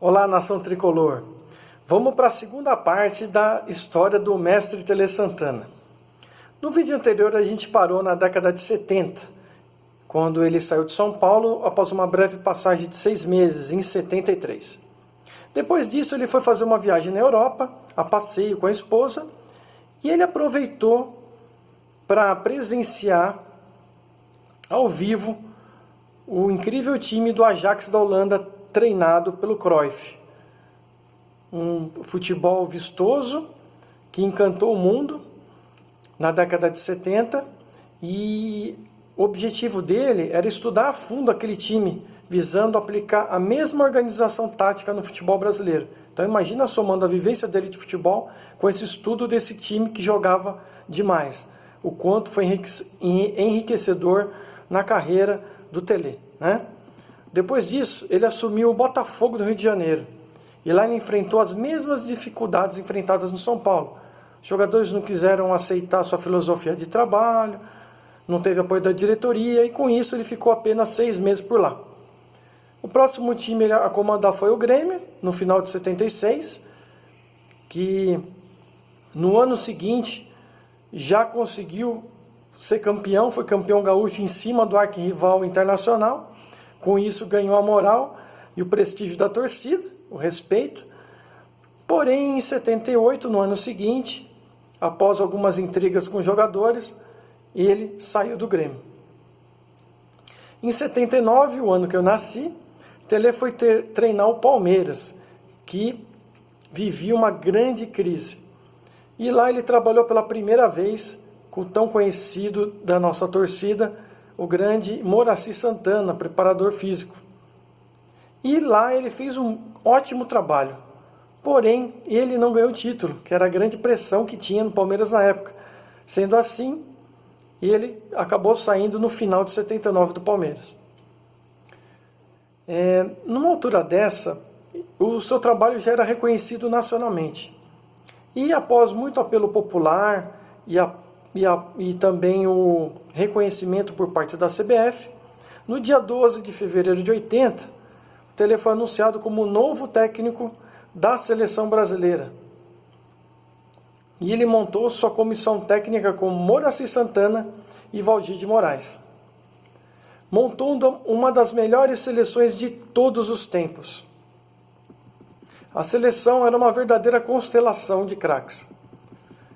Olá, nação tricolor. Vamos para a segunda parte da história do mestre Tele Santana. No vídeo anterior a gente parou na década de 70, quando ele saiu de São Paulo após uma breve passagem de 6 meses, em 73. Depois disso ele foi fazer uma viagem na Europa, a passeio com a esposa, e ele aproveitou para presenciar ao vivo o incrível time do Ajax da Holanda, treinado pelo Cruyff. Um futebol vistoso que encantou o mundo na década de 70, e o objetivo dele era estudar a fundo aquele time, visando aplicar a mesma organização tática no futebol brasileiro. Então imagina somando a vivência dele de futebol com esse estudo desse time que jogava demais. O quanto foi enriquecedor na carreira do Tele, né? Depois disso, ele assumiu o Botafogo do Rio de Janeiro. E lá ele enfrentou as mesmas dificuldades enfrentadas no São Paulo. Os jogadores não quiseram aceitar sua filosofia de trabalho, não teve apoio da diretoria, e com isso ele ficou apenas 6 meses por lá. O próximo time a comandar foi o Grêmio, no final de 76, que no ano seguinte já conseguiu ser campeão, foi campeão gaúcho em cima do arquirrival Internacional. Com isso ganhou a moral e o prestígio da torcida, o respeito. Porém, em 78, no ano seguinte, após algumas intrigas com os jogadores, ele saiu do Grêmio. Em 79, o ano que eu nasci, Tele foi treinar o Palmeiras, que vivia uma grande crise. E lá ele trabalhou pela primeira vez com o tão conhecido da nossa torcida, o grande Moraci Santana, preparador físico. E lá ele fez um ótimo trabalho. Porém, ele não ganhou o título, que era a grande pressão que tinha no Palmeiras na época. Sendo assim, ele acabou saindo no final de 79 do Palmeiras. Numa altura dessa, o seu trabalho já era reconhecido nacionalmente. E após muito apelo popular e também o reconhecimento por parte da CBF, no dia 12 de fevereiro de 80, o Tele foi anunciado como o novo técnico da seleção brasileira. E ele montou sua comissão técnica com Moraci Santana e Valdir de Moraes, montando uma das melhores seleções de todos os tempos. A seleção era uma verdadeira constelação de craques.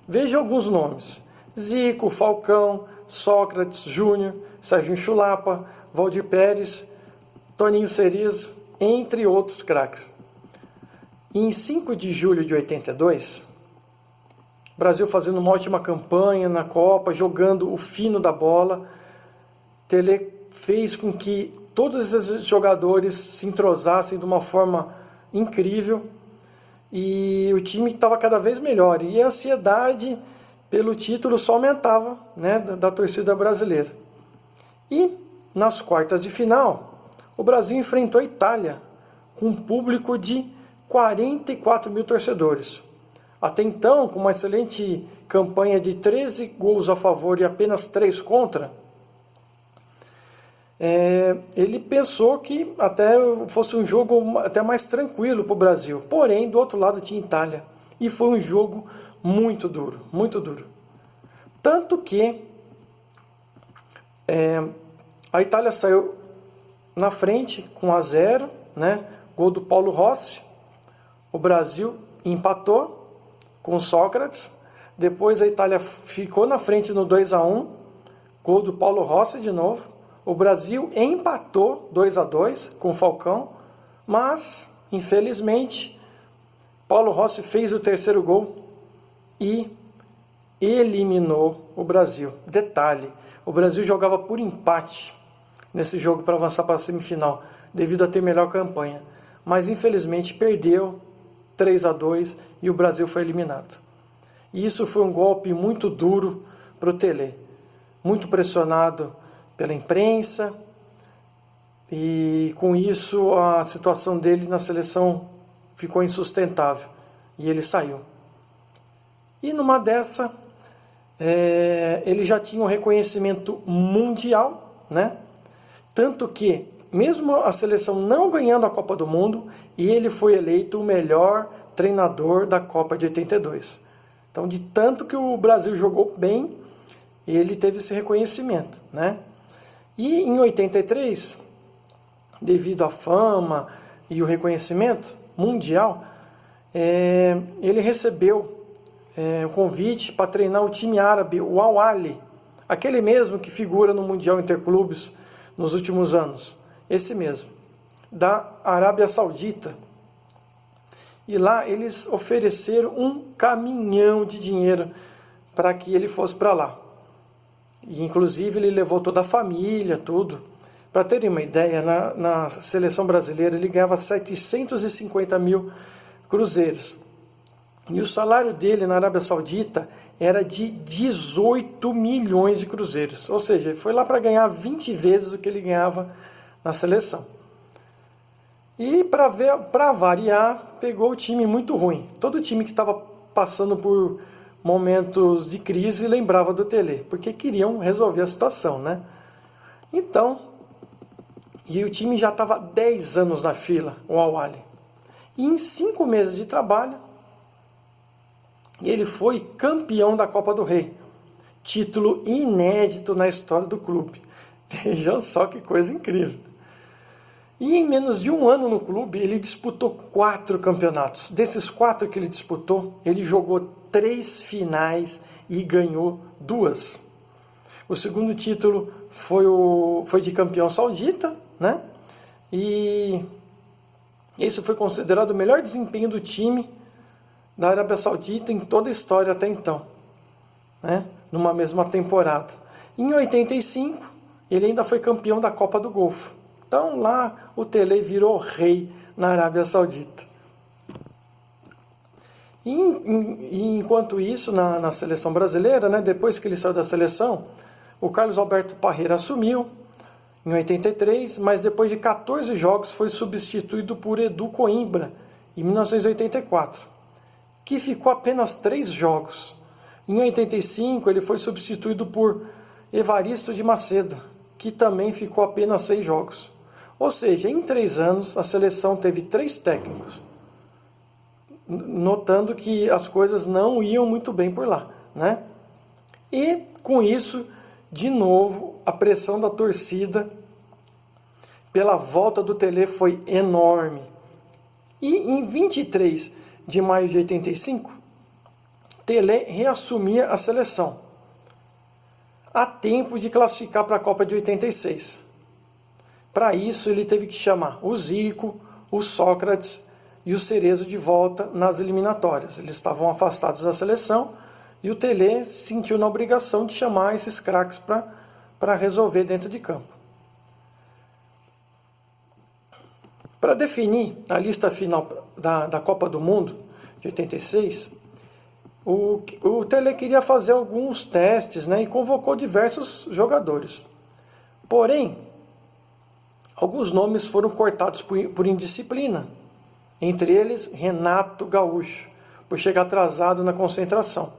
Veja alguns nomes: Zico, Falcão, Sócrates, Júnior, Serginho Chulapa, Valdir Pérez, Toninho Cerezo, entre outros craques. Em 5 de julho de 82, o Brasil fazendo uma ótima campanha na Copa, jogando o fino da bola, Tele fez com que todos esses jogadores se entrosassem de uma forma incrível, e o time estava cada vez melhor, e a ansiedade pelo título só aumentava, né, da torcida brasileira. E nas quartas de final, o Brasil enfrentou a Itália com um público de 44 mil torcedores. Até então, com uma excelente campanha de 13 gols a favor e apenas 3 contra, ele pensou que até fosse um jogo até mais tranquilo para o Brasil. Porém, do outro lado tinha Itália. E foi um jogo muito duro, muito duro. Tanto que a Itália saiu na frente com 1-0, né? Gol do Paulo Rossi. O Brasil empatou com Sócrates. Depois a Itália ficou na frente no 2-1, gol do Paulo Rossi de novo. O Brasil empatou 2-2 com o Falcão, mas, infelizmente, Paulo Rossi fez o terceiro gol e eliminou o Brasil. Detalhe, o Brasil jogava por empate nesse jogo para avançar para a semifinal, devido a ter melhor campanha. Mas, infelizmente, perdeu 3-2 e o Brasil foi eliminado. E isso foi um golpe muito duro para o Tele, muito pressionado pela imprensa, e com isso a situação dele na seleção ficou insustentável e ele saiu. E numa dessa, ele já tinha um reconhecimento mundial, né? Tanto que mesmo a seleção não ganhando a Copa do Mundo, ele foi eleito o melhor treinador da Copa de 82. Então, de tanto que o Brasil jogou bem, ele teve esse reconhecimento, né? E em 83, devido à fama e o reconhecimento mundial, ele recebeu um convite para treinar o time árabe, o Al-Ahly, aquele mesmo que figura no Mundial Interclubes nos últimos anos, esse mesmo, da Arábia Saudita. E lá eles ofereceram um caminhão de dinheiro para que ele fosse para lá. E inclusive ele levou toda a família, tudo. Para terem uma ideia, na seleção brasileira ele ganhava 750 mil cruzeiros. E o salário dele na Arábia Saudita era de 18 milhões de cruzeiros. Ou seja, ele foi lá para ganhar 20 vezes o que ele ganhava na seleção. E para variar, pegou o time muito ruim. Todo time que estava passando por momentos de crise lembrava do Tele, porque queriam resolver a situação, né? Então, e o time já estava 10 anos na fila, o Al-Ahly. E em 5 meses de trabalho, ele foi campeão da Copa do Rei. Título inédito na história do clube. Vejam só que coisa incrível. E em menos de um ano no clube, ele disputou 4 campeonatos. Desses 4 que ele disputou, ele jogou 3 finais e ganhou 2. O segundo título foi de campeão saudita, né? E esse foi considerado o melhor desempenho do time da Arábia Saudita em toda a história até então, né? Numa mesma temporada. Em 85, ele ainda foi campeão da Copa do Golfo. Então lá o Tele virou rei na Arábia Saudita. E enquanto isso, na seleção brasileira, né, depois que ele saiu da seleção, o Carlos Alberto Parreira assumiu em 83, mas depois de 14 jogos foi substituído por Edu Coimbra em 1984, que ficou apenas 3 jogos. Em 85 ele foi substituído por Evaristo de Macedo, que também ficou apenas 6 jogos. Ou seja, em 3 anos a seleção teve 3 técnicos, notando que as coisas não iam muito bem por lá, né? E com isso, de novo, a pressão da torcida pela volta do Tele foi enorme. E em 23 de maio de 85, Tele reassumia a seleção, a tempo de classificar para a Copa de 86. Para isso, ele teve que chamar o Zico, o Sócrates e o Cerezo de volta nas eliminatórias. Eles estavam afastados da seleção e o Tele se sentiu na obrigação de chamar esses craques para resolver dentro de campo. Para definir a lista final da Copa do Mundo de 86, o Tele queria fazer alguns testes, né, e convocou diversos jogadores. Porém, alguns nomes foram cortados por indisciplina, entre eles Renato Gaúcho, por chegar atrasado na concentração.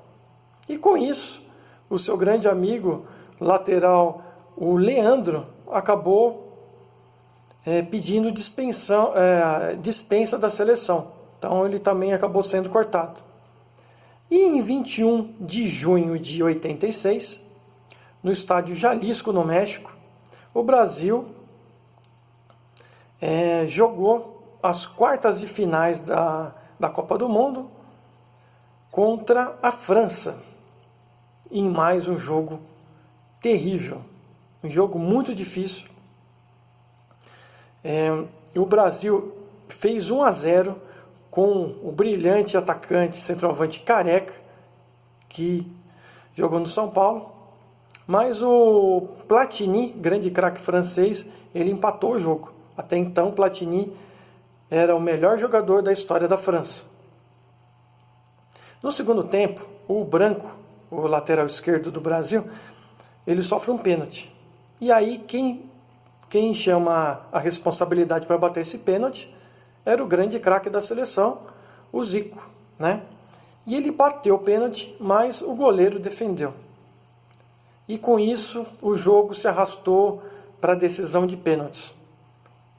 E com isso, o seu grande amigo lateral, o Leandro, acabou pedindo dispensa da seleção. Então ele também acabou sendo cortado. E em 21 de junho de 86, no estádio Jalisco, no México, o Brasil jogou as quartas de finais da Copa do Mundo contra a França, em mais um jogo terrível, um jogo muito difícil. O Brasil fez 1-0 com o brilhante atacante centroavante Careca, que jogou no São Paulo, mas o Platini, grande craque francês, ele empatou o jogo. Até então, Platini era o melhor jogador da história da França. No segundo tempo, o Branco, o lateral esquerdo do Brasil, ele sofre um pênalti. E aí, quem chama a responsabilidade para bater esse pênalti era o grande craque da seleção, o Zico, né? E ele bateu o pênalti, mas o goleiro defendeu. E com isso, o jogo se arrastou para a decisão de pênaltis.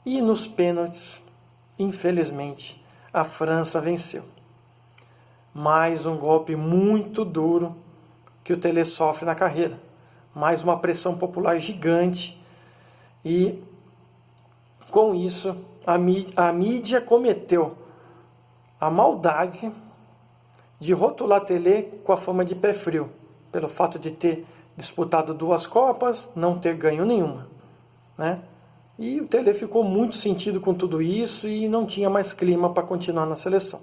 E nos pênaltis, infelizmente, a França venceu. Mais um golpe muito duro que o Tele sofre na carreira. Mais uma pressão popular gigante. E com isso, a mídia cometeu a maldade de rotular Tele com a fama de pé frio, pelo fato de ter disputado 2 Copas, não ter ganho nenhuma, né? E o Tele ficou muito sentido com tudo isso e não tinha mais clima para continuar na seleção.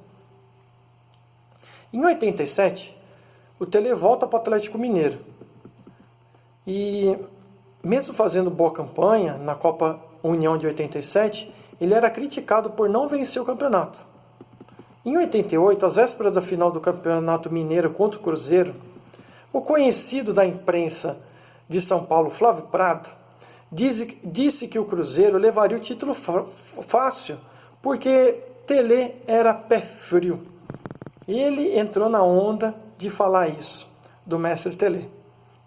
Em 87, o Tele volta para o Atlético Mineiro. E mesmo fazendo boa campanha na Copa União de 87, ele era criticado por não vencer o campeonato. Em 88, às vésperas da final do Campeonato Mineiro contra o Cruzeiro, o conhecido da imprensa de São Paulo, Flávio Prado, disse que o Cruzeiro levaria o título fácil, porque Tele era pé frio. Ele entrou na onda de falar isso, do mestre Tele.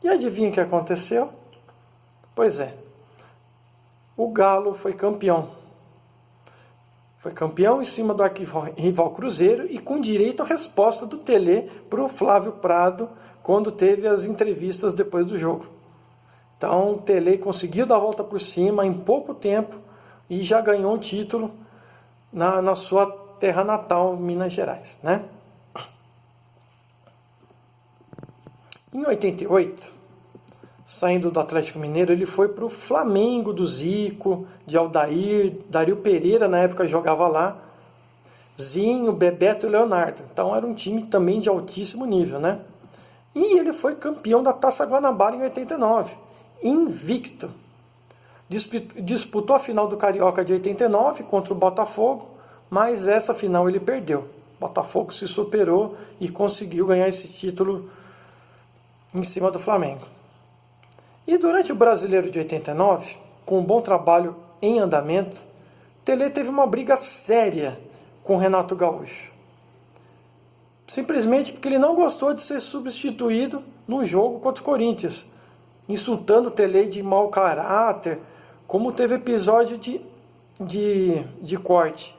E adivinha o que aconteceu? Pois é, o Galo foi campeão. Foi campeão em cima do arquirrival Cruzeiro e com direito à resposta do Tele para o Flávio Prado quando teve as entrevistas depois do jogo. Então o Tele conseguiu dar a volta por cima em pouco tempo e já ganhou um título na sua terra natal, Minas Gerais, né? Em 88, saindo do Atlético Mineiro, ele foi para o Flamengo do Zico, de Aldair, Dario Pereira na época jogava lá, Zinho, Bebeto e Leonardo. Então era um time também de altíssimo nível, né? E ele foi campeão da Taça Guanabara em 89, invicto. Disputou a final do Carioca de 89 contra o Botafogo, mas essa final ele perdeu. O Botafogo se superou e conseguiu ganhar esse título em cima do Flamengo. E durante o Brasileiro de 89, com um bom trabalho em andamento, Tele teve uma briga séria com Renato Gaúcho. Simplesmente porque ele não gostou de ser substituído no jogo contra o Corinthians, insultando o Tele de mau caráter, como teve episódio de corte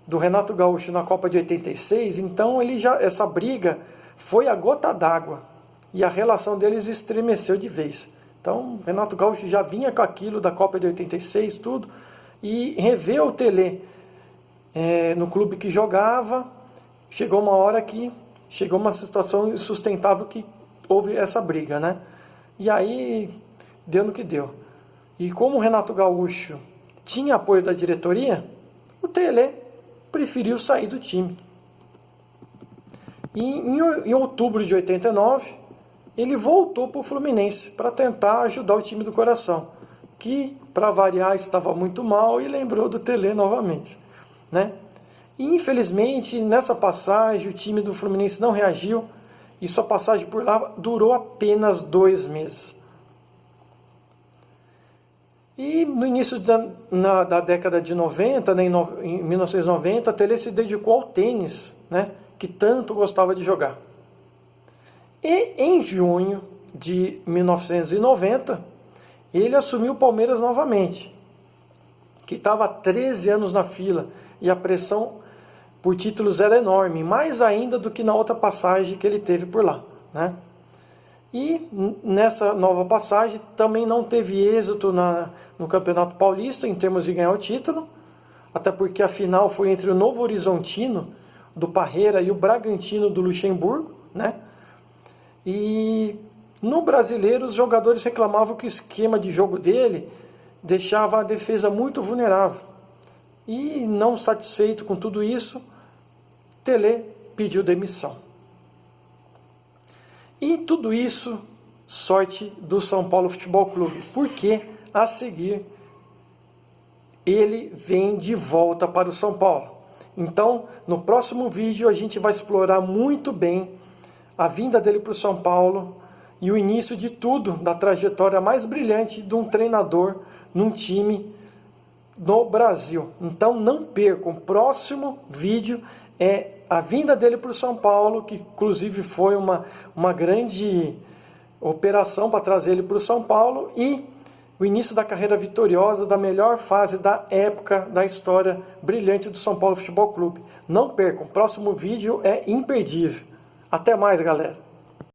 do Renato Gaúcho na Copa de 86, então essa briga foi a gota d'água e a relação deles estremeceu de vez. Então, Renato Gaúcho já vinha com aquilo da Copa de 86, tudo, e rever o Tele no clube que jogava, chegou uma hora que chegou uma situação insustentável que houve essa briga, né? E aí, deu no que deu. E como o Renato Gaúcho tinha apoio da diretoria, o Tele preferiu sair do time. E em outubro de 89, ele voltou para o Fluminense para tentar ajudar o time do coração, que, para variar, estava muito mal e lembrou do Tele novamente, né? E, infelizmente, nessa passagem, o time do Fluminense não reagiu e sua passagem por lá durou apenas 2 meses. E no início da década de 90, né, em 1990, Tele se dedicou ao tênis, né, que tanto gostava de jogar. E em junho de 1990, ele assumiu o Palmeiras novamente, que estava há 13 anos na fila, e a pressão por títulos era enorme, mais ainda do que na outra passagem que ele teve por lá, né? E nessa nova passagem também não teve êxito no Campeonato Paulista em termos de ganhar o título, até porque a final foi entre o Novo Horizontino do Parreira e o Bragantino do Luxemburgo, né? E no Brasileiro os jogadores reclamavam que o esquema de jogo dele deixava a defesa muito vulnerável. E não satisfeito com tudo isso, Tele pediu demissão. E tudo isso, sorte do São Paulo Futebol Clube, porque a seguir ele vem de volta para o São Paulo. Então, no próximo vídeo a gente vai explorar muito bem a vinda dele para o São Paulo e o início de tudo, da trajetória mais brilhante de um treinador num time no Brasil. Então não percam, o próximo vídeo é a vinda dele para o São Paulo, que inclusive foi uma grande operação para trazer ele para o São Paulo, e o início da carreira vitoriosa da melhor fase da época da história brilhante do São Paulo Futebol Clube. Não percam, o próximo vídeo é imperdível. Até mais, galera!